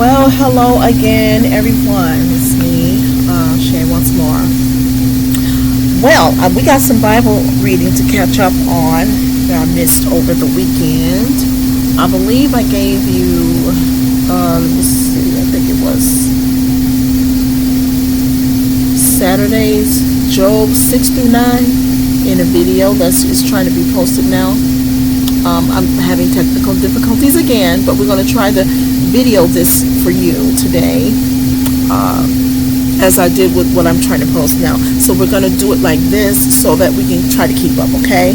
Well, hello again, everyone. It's me, Shay, once more. Well, we got some Bible reading to catch up on that I missed over the weekend. I believe I gave you, let me see, I think it was Saturday's Job 6 through 9 in a video that's is trying to be posted now. I'm having technical difficulties again, but we're going to try to video this for you today, as I did with what I'm trying to post now. So we're going to do it like this so that we can try to keep up, okay?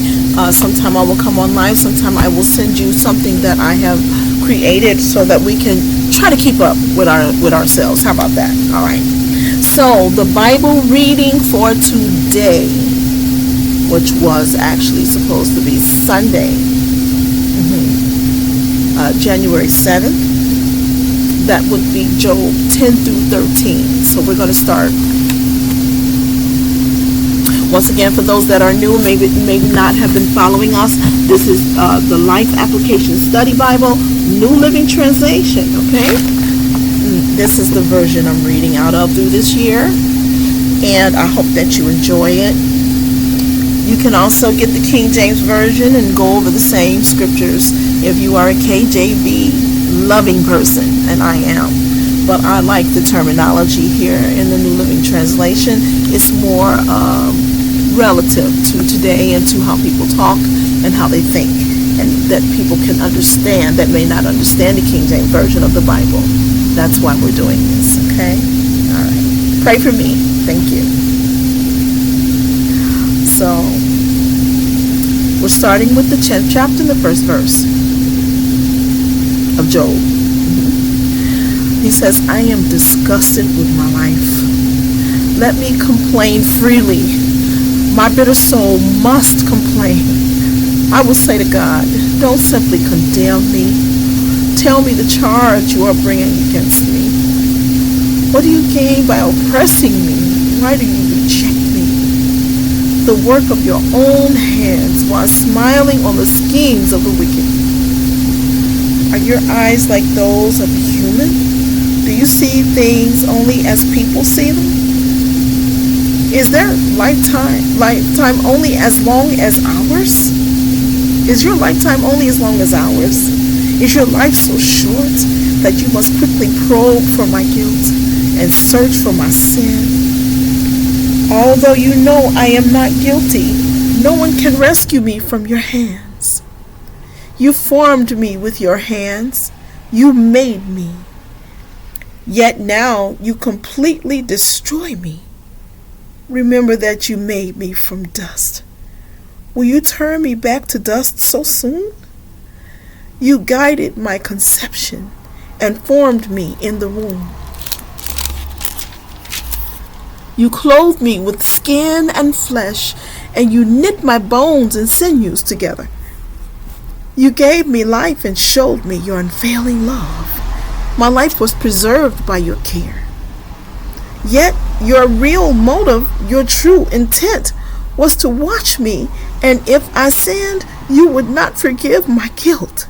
Sometime I will come on live. Sometime I will send you something that I have created so that we can try to keep up with ourselves. How about that? All right. So the Bible reading for today, which was actually supposed to be Sunday, January 7th. That would be Job 10 through 13. So we're going to start. Once again, for those that are new, maybe not have been following us, this is the Life Application Study Bible, New Living Translation, okay? This is the version I'm reading out of through this year, and I hope that you enjoy it. You can also get the King James Version and go over the same scriptures if you are a KJV loving person, and I am. But I like the terminology here in the New Living Translation. It's more relative to today and to how people talk and how they think, and that people can understand that may not understand the King James Version of the Bible. That's why we're doing this, okay? All right. Pray for me. Thank you. So, we're starting with the 10th chapter and the first verse of Job. He says, I am disgusted with my life. Let me complain freely. My bitter soul must complain. I will say to God, don't simply condemn me. Tell me the charge you are bringing against me. What do you gain by oppressing me? Why do you reject me? The work of your own hands while smiling on the schemes of the wicked. Are your eyes like those of a human? Do you see things only as people see them? Is their lifetime only as long as ours? Is your lifetime only as long as ours? Is your life so short that you must quickly probe for my guilt and search for my sin? Although you know I am not guilty, no one can rescue me from your hands. You formed me with your hands. You made me. Yet now you completely destroy me. Remember that you made me from dust. Will you turn me back to dust so soon? You guided my conception and formed me in the womb. You clothed me with skin and flesh, and you knit my bones and sinews together. You gave me life and showed me your unfailing love. My life was preserved by your care. Yet your real motive, your true intent, was to watch me, and if I sinned, you would not forgive my guilt.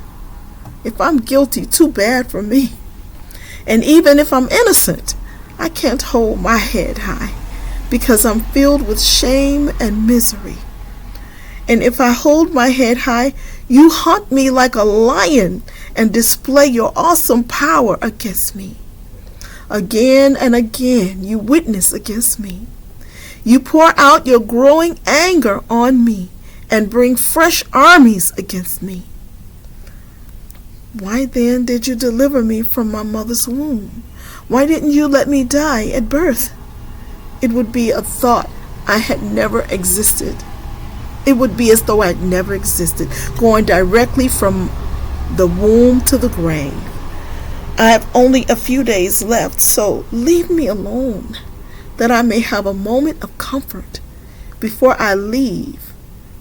If I'm guilty, too bad for me. And even if I'm innocent, I can't hold my head high because I'm filled with shame and misery. And if I hold my head high, you hunt me like a lion and display your awesome power against me. Again and again, you witness against me. You pour out your growing anger on me and bring fresh armies against me. Why then did you deliver me from my mother's womb? Why didn't you let me die at birth? It would be a thought I had never existed. It would be as though I had never existed, going directly from the womb to the grave. I have only a few days left, so leave me alone, that I may have a moment of comfort before I leave,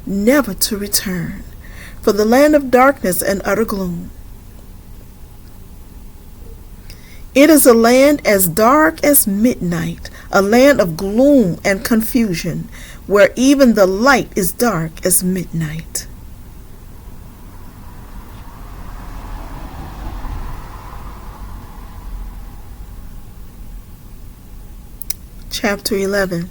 never to return, for the land of darkness and utter gloom. It is a land as dark as midnight, a land of gloom and confusion, where even the light is dark as midnight. Chapter 11.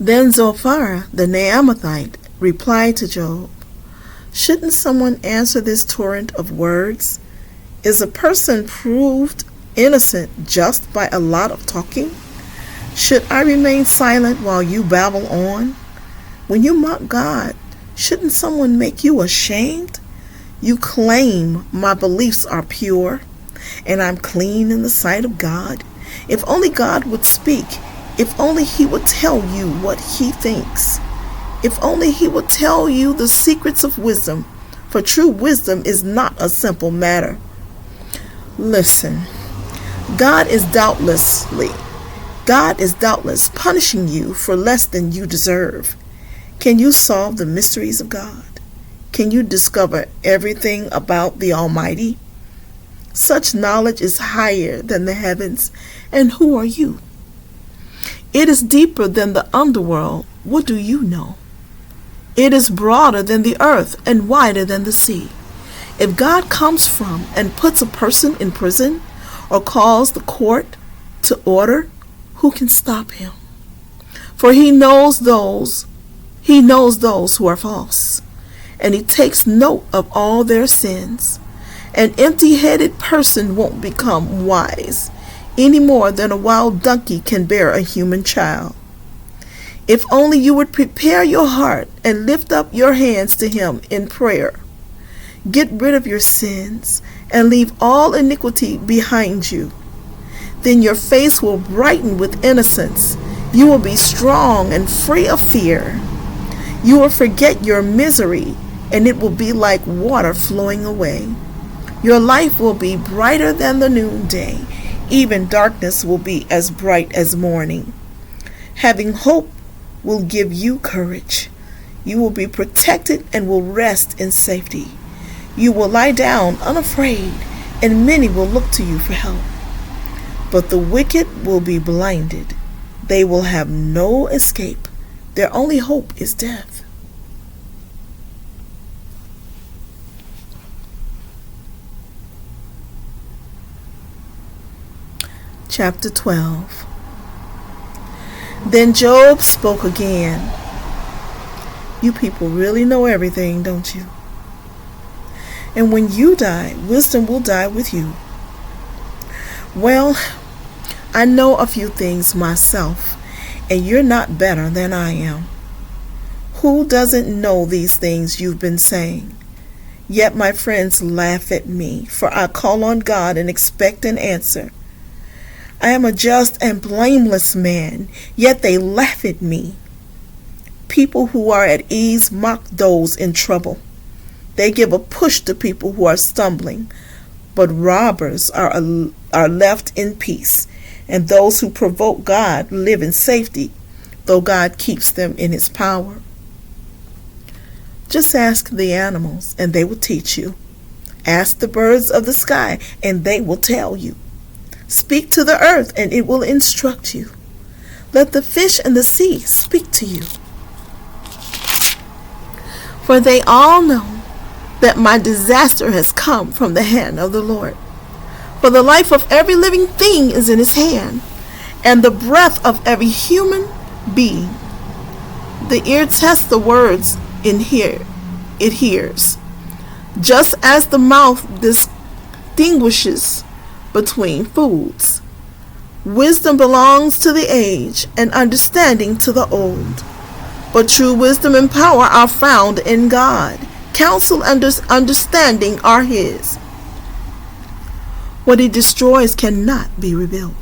Then Zophar the Naamathite replied to Job, "Shouldn't someone answer this torrent of words? Is a person proved innocent just by a lot of talking? Should I remain silent while you babble on? When you mock God, shouldn't someone make you ashamed? You claim my beliefs are pure, and I'm clean in the sight of God. If only God would speak. If only he would tell you what he thinks. If only he would tell you the secrets of wisdom, for true wisdom is not a simple matter. Listen, God is doubtless punishing you for less than you deserve. Can you solve the mysteries of God? Can you discover everything about the Almighty? Such knowledge is higher than the heavens, and who are you? It is deeper than the underworld. What do you know? It is broader than the earth and wider than the sea. If God comes from and puts a person in prison or calls the court to order, who can stop him? For he knows those who are false, and he takes note of all their sins. An empty-headed person won't become wise any more than a wild donkey can bear a human child. If only you would prepare your heart and lift up your hands to him in prayer. Get rid of your sins and leave all iniquity behind you. Then your face will brighten with innocence. You will be strong and free of fear. You will forget your misery, and it will be like water flowing away. Your life will be brighter than the noonday. Even darkness will be as bright as morning. Having hope will give you courage. You will be protected and will rest in safety. You will lie down unafraid, and many will look to you for help. But the wicked will be blinded. They will have no escape. Their only hope is death. Chapter 12. Then Job spoke again. You people really know everything, don't you? And when you die, wisdom will die with you. Well, I know a few things myself, and you're not better than I am. Who doesn't know these things you've been saying? Yet my friends laugh at me, for I call on God and expect an answer. I am a just and blameless man, yet they laugh at me. People who are at ease mock those in trouble. They give a push to people who are stumbling, but robbers are left in peace, and those who provoke God live in safety, though God keeps them in his power. Just ask the animals, and they will teach you. Ask the birds of the sky, and they will tell you. Speak to the earth, and it will instruct you. Let the fish and the sea speak to you. For they all know that my disaster has come from the hand of the Lord. For the life of every living thing is in his hand, and the breath of every human being. The ear tests the words it hears, just as the mouth distinguishes between foods. Wisdom belongs to the age, and understanding to the old. But true wisdom and power are found in God. Counsel and understanding are his. What he destroys cannot be rebuilt.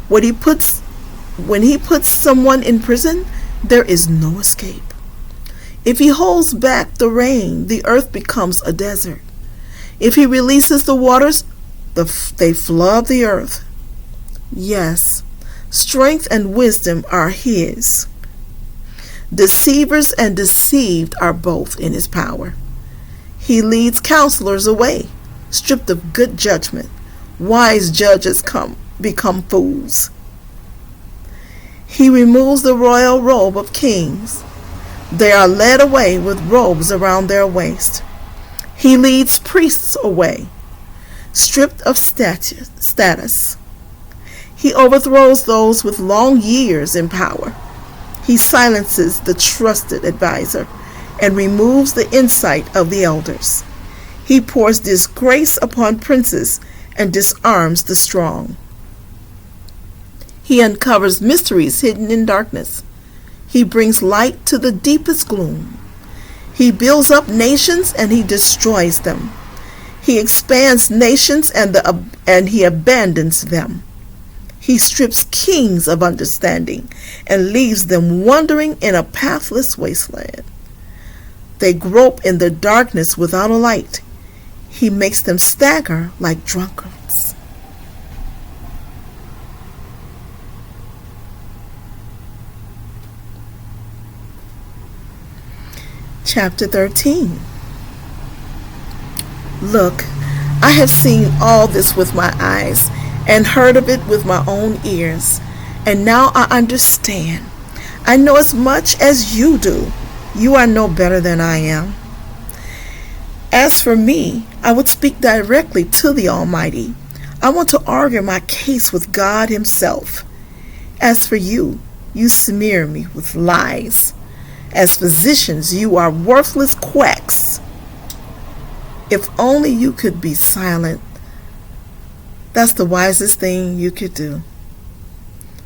When he puts someone in prison, there is no escape. If he holds back the rain, the earth becomes a desert. If he releases the waters, they flood the earth. Yes, strength and wisdom are his. Deceivers and deceived are both in his power. He leads counselors away, stripped of good judgment. Wise judges become fools. He removes the royal robe of kings. They are led away with robes around their waist. He leads priests away, stripped of status. He overthrows those with long years in power. He silences the trusted advisor and removes the insight of the elders. He pours disgrace upon princes and disarms the strong. He uncovers mysteries hidden in darkness. He brings light to the deepest gloom. He builds up nations and he destroys them. He expands nations and he abandons them. He strips kings of understanding and leaves them wandering in a pathless wasteland. They grope in the darkness without a light. He makes them stagger like drunkards. Chapter 13. Look, I have seen all this with my eyes and heard of it with my own ears, and now I understand. I know as much as you do. You are no better than I am. As for me, I would speak directly to the Almighty. I want to argue my case with God Himself. As for you, you smear me with lies. As physicians, you are worthless quacks. If only you could be silent. That's the wisest thing you could do.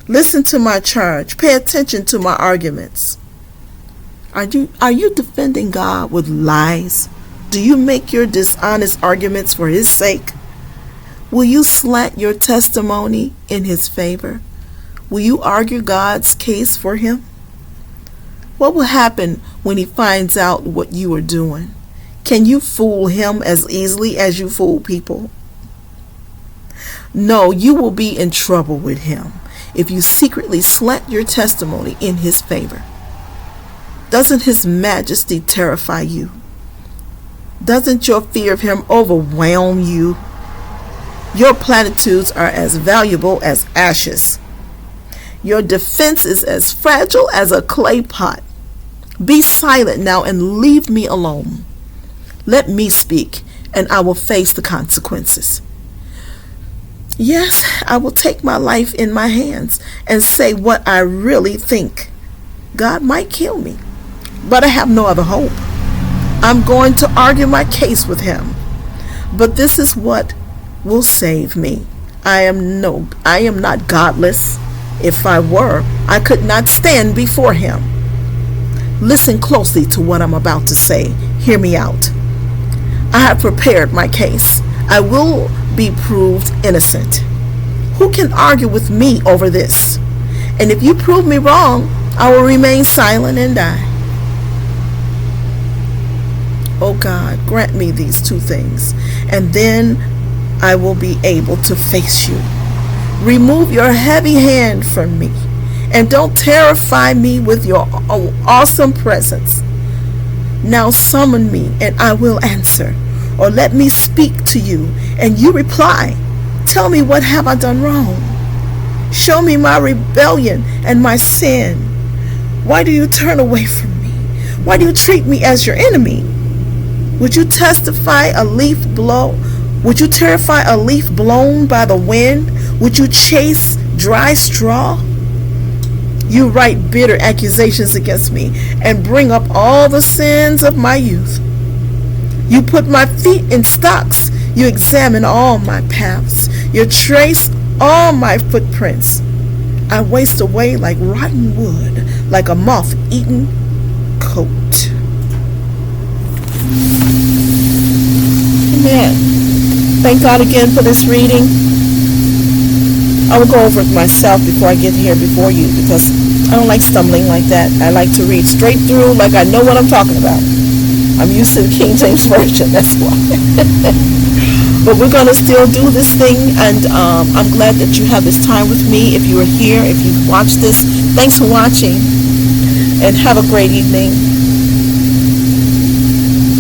Listen to my charge. Pay attention to my arguments. Are you defending God with lies? Do you make your dishonest arguments for His sake? Will you slant your testimony in His favor? Will you argue God's case for Him? What will happen when He finds out what you are doing? Can you fool Him as easily as you fool people? No, you will be in trouble with Him if you secretly slant your testimony in His favor. Doesn't His majesty terrify you? Doesn't your fear of Him overwhelm you? Your platitudes are as valuable as ashes. Your defense is as fragile as a clay pot. Be silent now and leave me alone. Let me speak, and I will face the consequences. Yes, I will take my life in my hands and say what I really think. God might kill me, but I have no other hope. I'm going to argue my case with Him, but this is what will save me. I am not godless. If I were, I could not stand before Him. Listen closely to what I'm about to say. Hear me out. I have prepared my case. I will be proved innocent. Who can argue with me over this? And if you prove me wrong, I will remain silent and die. Oh God, grant me these two things, and then I will be able to face you. Remove your heavy hand from me, and don't terrify me with your awesome presence. Now summon me, and I will answer, or let me speak to you, and you reply. Tell me, what have I done wrong? Show me my rebellion and my sin. Why do you turn away from me? Why do you treat me as your enemy? Would you terrify a leaf blown by the wind? Would you chase dry straw? You write bitter accusations against me and bring up all the sins of my youth. You put my feet in stocks. You examine all my paths. You trace all my footprints. I waste away like rotten wood, like a moth-eaten coat. Amen. Thank God again for this reading. I will go over it myself before I get here before you, because I don't like stumbling like that. I like to read straight through like I know what I'm talking about. I'm used to the King James Version, that's why. But we're going to still do this thing, and I'm glad that you have this time with me. If you are here, if you've watched this, thanks for watching, and have a great evening.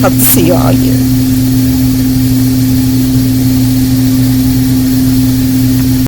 Hope to see you all here.